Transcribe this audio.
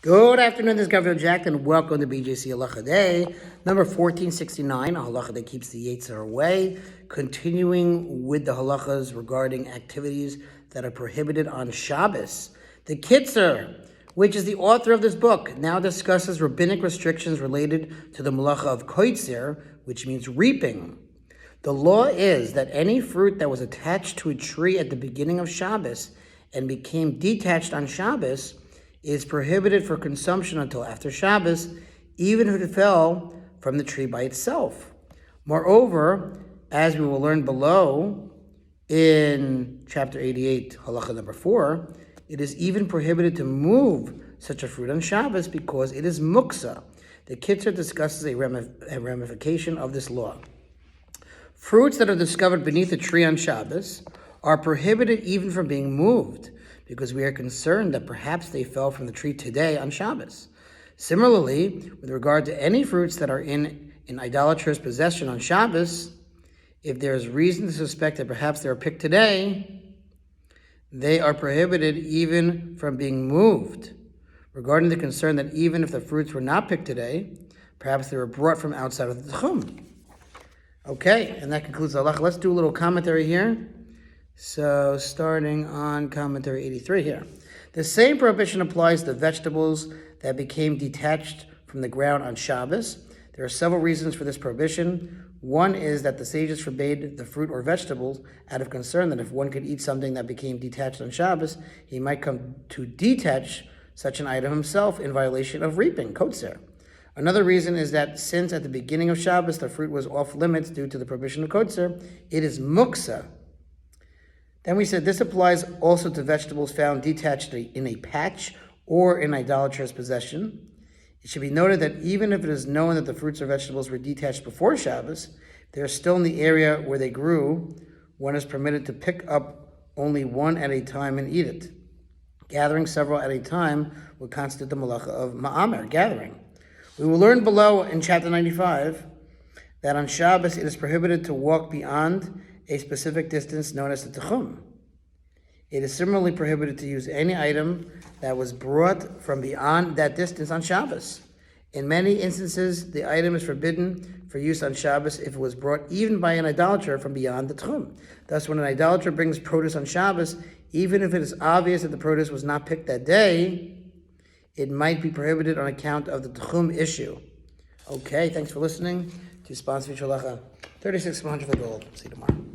Good afternoon, this is Gavriel Jacknin. Welcome to BJC Halacha A, number 1469, a halacha that keeps the Yetzer Hara Away, continuing with the halachas regarding activities that are prohibited on Shabbos. The Kitzer, which is the author of this book, now discusses rabbinic restrictions related to the malacha of koitzer, which means reaping. The law is that any fruit that was attached to a tree at the beginning of Shabbos and became detached on Shabbos is prohibited for consumption until after Shabbos, even if it fell from the tree by itself. Moreover, as we will learn below in chapter 88, halacha number 4, it is even prohibited to move such a fruit on Shabbos because it is muksa. The Kitzer discusses a ramification of this law. Fruits that are discovered beneath a tree on Shabbos are prohibited even from being moved, because we are concerned that perhaps they fell from the tree today on Shabbos. Similarly, with regard to any fruits that are in an idolatrous possession on Shabbos, if there is reason to suspect that perhaps they are picked today, they are prohibited even from being moved. Regarding the concern that even if the fruits were not picked today, perhaps they were brought from outside of the tchum. Okay, and that concludes the halacha. Let's do a little commentary here. So, starting on commentary 83 here. The same prohibition applies to vegetables that became detached from the ground on Shabbos. There are several reasons for this prohibition. One is that the sages forbade the fruit or vegetables out of concern that if one could eat something that became detached on Shabbos, he might come to detach such an item himself in violation of reaping, kotzer. Another reason is that since at the beginning of Shabbos the fruit was off limits due to the prohibition of kotzer, it is muksa. Then we said this applies also to vegetables found detached in a patch or in idolatrous possession. It should be noted that even if it is known that the fruits or vegetables were detached before Shabbos, they are still in the area where they grew. One is permitted to pick up only one at a time and eat it. Gathering several at a time would constitute the malacha of ma'amer, gathering. We will learn below in chapter 95 that on Shabbos it is prohibited to walk beyond a specific distance known as the tchum. It is similarly prohibited to use any item that was brought from beyond that distance on Shabbos. In many instances, the item is forbidden for use on Shabbos if it was brought even by an idolater from beyond the tchum. Thus, when an idolater brings produce on Shabbos, even if it is obvious that the produce was not picked that day, it might be prohibited on account of the tchum issue. Okay, thanks for listening to Sponsor Halacha 3600 for gold. See you tomorrow.